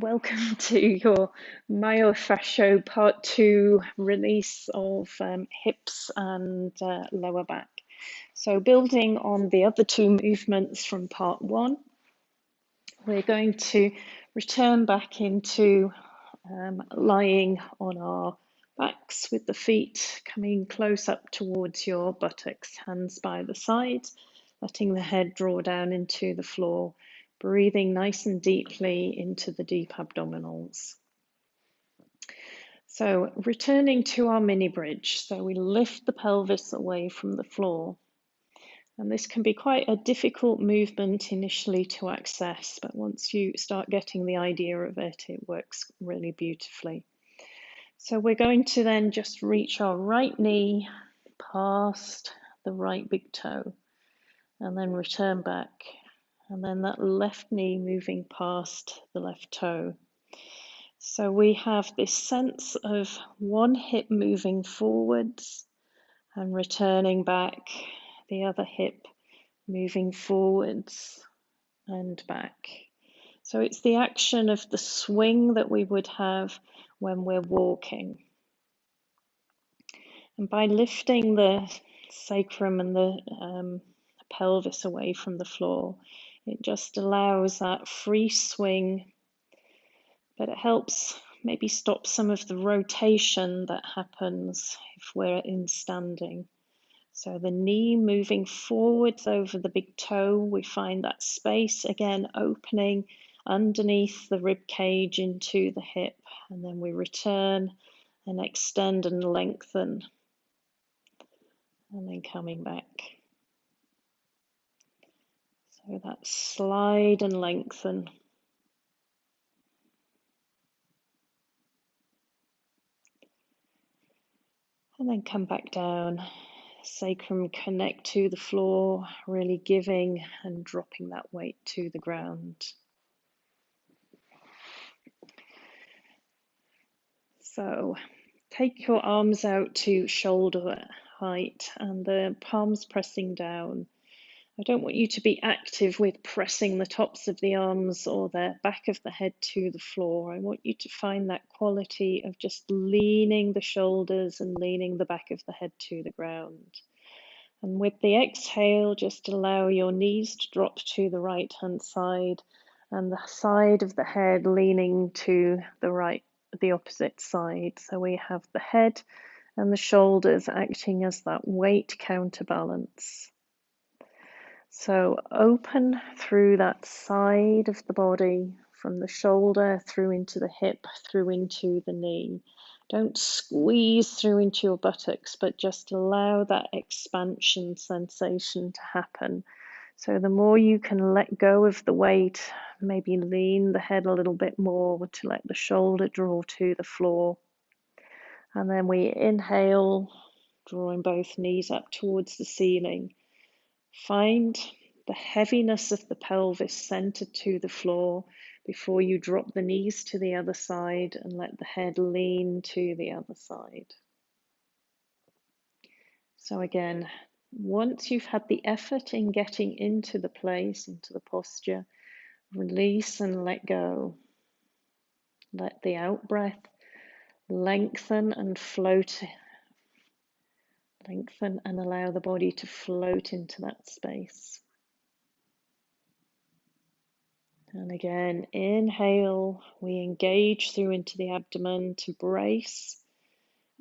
Welcome to your myofascio part two release of hips and lower back. So, building on the other two movements from part one, we're going to return back into lying on our backs with the feet coming close up towards your buttocks, hands by the sides, letting the head draw down into the floor, breathing nice and deeply into the deep abdominals. So returning to our mini bridge, so we lift the pelvis away from the floor. And this can be quite a difficult movement initially to access, but once you start getting the idea of it, it works really beautifully. So we're going to then just reach our right knee past the right big toe, and then return back. And then that left knee moving past the left toe. So we have this sense of one hip moving forwards and returning back, the other hip moving forwards and back. So it's the action of the swing that we would have when we're walking. And by lifting the sacrum and the pelvis away from the floor, it just allows that free swing, but it helps maybe stop some of the rotation that happens if we're in standing. So the knee moving forwards over the big toe, we find that space again opening underneath the rib cage into the hip, and then we return and extend and lengthen, and then coming back. So that slide and lengthen. And then come back down. Sacrum connect to the floor, really giving and dropping that weight to the ground. So take your arms out to shoulder height and the palms pressing down. I don't want you to be active with pressing the tops of the arms or the back of the head to the floor. I want you to find that quality of just leaning the shoulders and leaning the back of the head to the ground. And with the exhale, just allow your knees to drop to the right hand side and the side of the head leaning to the right, the opposite side. So we have the head and the shoulders acting as that weight counterbalance. So open through that side of the body, from the shoulder through into the hip, through into the knee. Don't squeeze through into your buttocks, but just allow that expansion sensation to happen. So the more you can let go of the weight, maybe lean the head a little bit more to let the shoulder draw to the floor. And then we inhale, drawing both knees up towards the ceiling. Find the heaviness of the pelvis centered to the floor before you drop the knees to the other side and let the head lean to the other side. So again, once you've had the effort in getting into the place, into the posture, release and let go. Let the out breath lengthen and float. Lengthen and allow the body to float into that space. And again, inhale, we engage through into the abdomen to brace.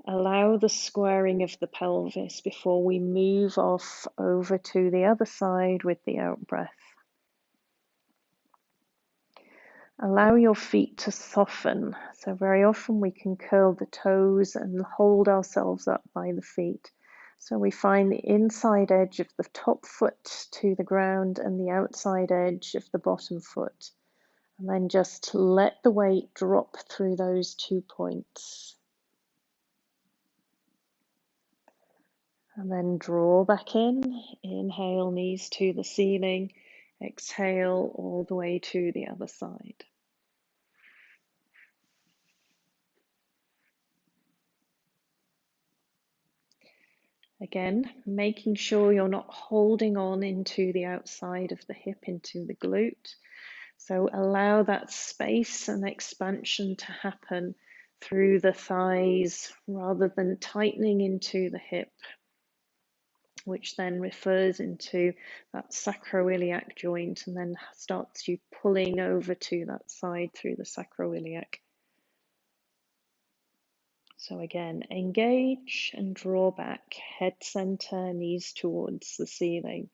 Allow the squaring of the pelvis before we move off over to the other side with the out breath. Allow your feet to soften. So very often we can curl the toes and hold ourselves up by the feet. So we find the inside edge of the top foot to the ground and the outside edge of the bottom foot. And then just let the weight drop through those 2 points. And then draw back in. Inhale, knees to the ceiling. Exhale all the way to the other side. Again, making sure you're not holding on into the outside of the hip, into the glute. So allow that space and expansion to happen through the thighs rather than tightening into the hip, which then refers into that sacroiliac joint and then starts you pulling over to that side through the sacroiliac. So again, engage and draw back, head center, knees towards the ceiling.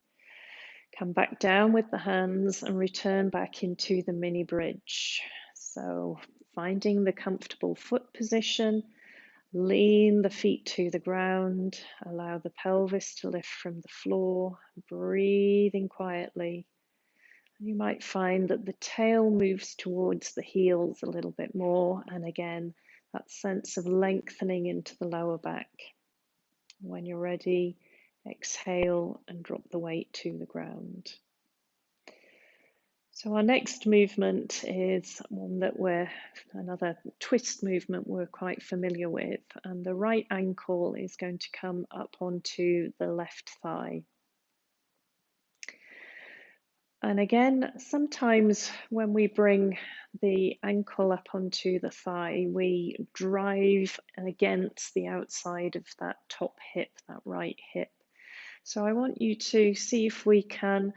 Come back down with the hands and return back into the mini bridge. So finding the comfortable foot position, lean the feet to the ground, allow the pelvis to lift from the floor, breathing quietly. You might find that the tail moves towards the heels a little bit more, and again, that sense of lengthening into the lower back. When you're ready, exhale and drop the weight to the ground. So our next movement is one that another twist movement we're quite familiar with, and the right ankle is going to come up onto the left thigh. And again, sometimes when we bring the ankle up onto the thigh, we drive against the outside of that top hip, that right hip. So I want you to see if we can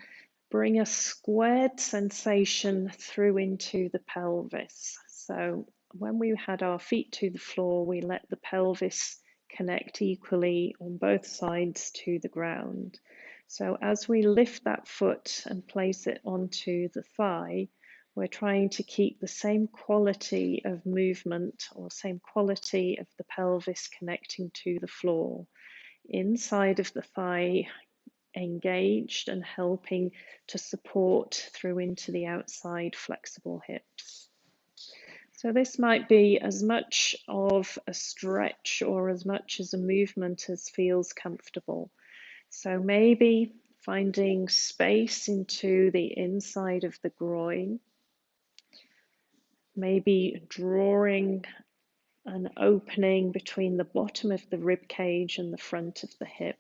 bring a squared sensation through into the pelvis. So when we had our feet to the floor, we let the pelvis connect equally on both sides to the ground. So as we lift that foot and place it onto the thigh, we're trying to keep the same quality of movement or same quality of the pelvis connecting to the floor. Inside of the thigh engaged and helping to support through into the outside flexible hips. So this might be as much of a stretch or as much as a movement as feels comfortable. So maybe finding space into the inside of the groin, maybe drawing an opening between the bottom of the rib cage and the front of the hip,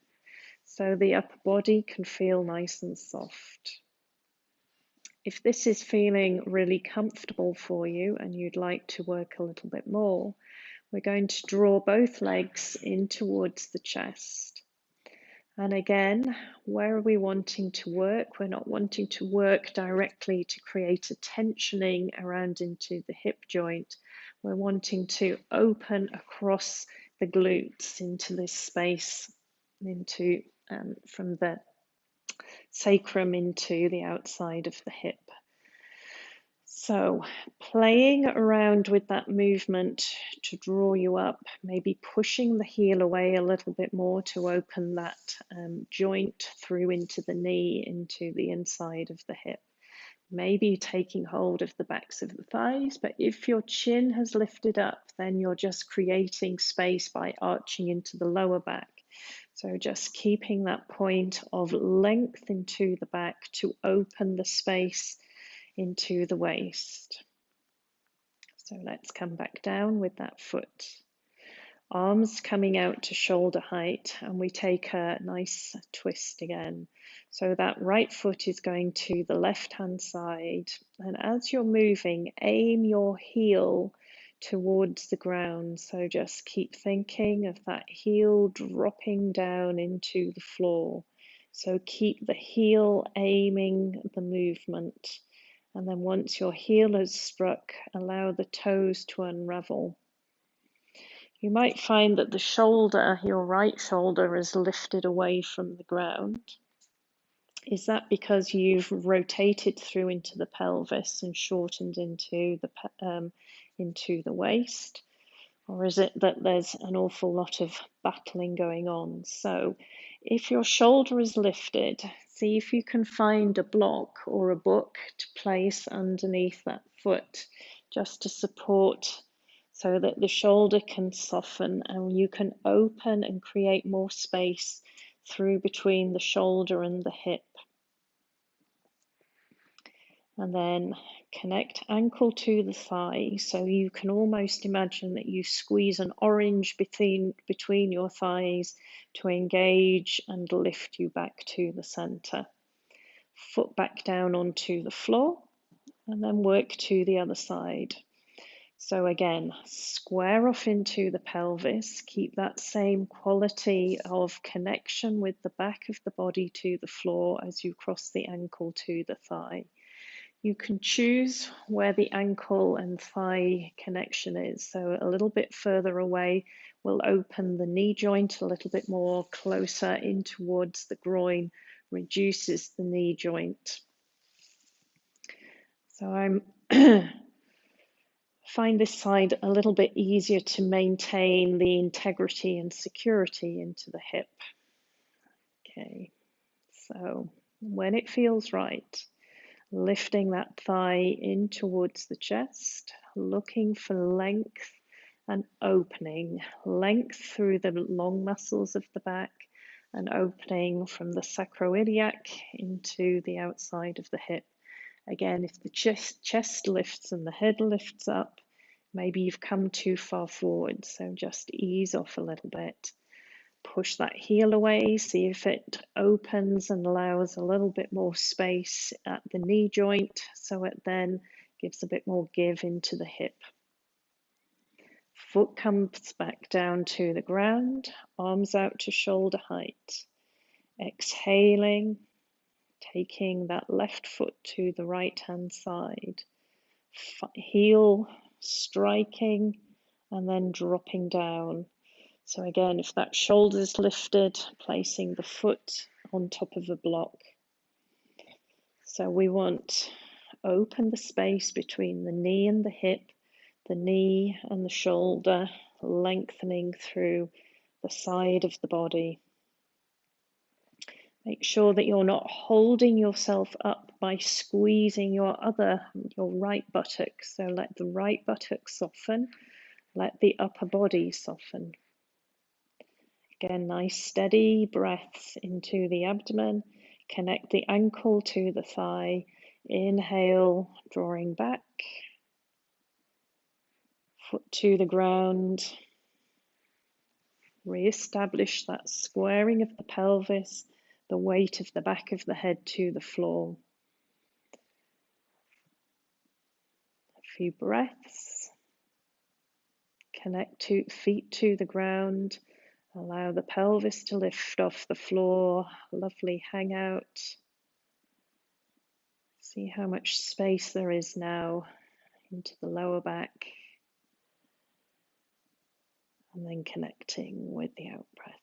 so the upper body can feel nice and soft. If this is feeling really comfortable for you and you'd like to work a little bit more, we're going to draw both legs in towards the chest. And again, where are we wanting to work? We're not wanting to work directly to create a tensioning around into the hip joint. We're wanting to open across the glutes into this space, into from the sacrum into the outside of the hip. So playing around with that movement to draw you up, maybe pushing the heel away a little bit more to open that joint through into the knee, into the inside of the hip. Maybe taking hold of the backs of the thighs, but if your chin has lifted up, then you're just creating space by arching into the lower back. So just keeping that point of length into the back to open the space into the waist. So let's come back down with that foot. Arms coming out to shoulder height, and we take a nice twist again. So that right foot is going to the left-hand side, and as you're moving, aim your heel towards the ground. So just keep thinking of that heel dropping down into the floor. So keep the heel aiming the movement. And then once your heel has struck, allow the toes to unravel. You might find that the shoulder, your right shoulder, is lifted away from the ground. Is that because you've rotated through into the pelvis and shortened into the waist? Or is it that there's an awful lot of battling going on? So if your shoulder is lifted, see if you can find a block or a book to place underneath that foot just to support, so that the shoulder can soften and you can open and create more space through between the shoulder and the hip. And then connect ankle to the thigh, so you can almost imagine that you squeeze an orange between your thighs to engage and lift you back to the center. Foot back down onto the floor, and then work to the other side. So again, square off into the pelvis, keep that same quality of connection with the back of the body to the floor as you cross the ankle to the thigh. You can choose where the ankle and thigh connection is. So a little bit further away will open the knee joint a little bit more, closer in towards the groin, reduces the knee joint. So I'm find this side a little bit easier to maintain the integrity and security into the hip. Okay, so when it feels right, lifting that thigh in towards the chest, looking for length and opening, length through the long muscles of the back and opening from the sacroiliac into the outside of the hip. Again, if the chest lifts and the head lifts up, maybe you've come too far forward, so just ease off a little bit. Push that heel away, see if it opens and allows a little bit more space at the knee joint, so it then gives a bit more give into the hip. Foot comes back down to the ground, arms out to shoulder height. Exhaling, taking that left foot to the right hand side. Heel striking and then dropping down. So again, if that shoulder's lifted, placing the foot on top of a block. So we want open the space between the knee and the hip, the knee and the shoulder, lengthening through the side of the body. Make sure that you're not holding yourself up by squeezing your right buttock. So let the right buttock soften, let the upper body soften. Again, nice steady breaths into the abdomen. Connect the ankle to the thigh. Inhale, drawing back. Foot to the ground. Re-establish that squaring of the pelvis, the weight of the back of the head to the floor. A few breaths. Connect feet to the ground. Allow the pelvis to lift off the floor. Lovely hangout. See how much space there is now into the lower back. And then connecting with the out breath.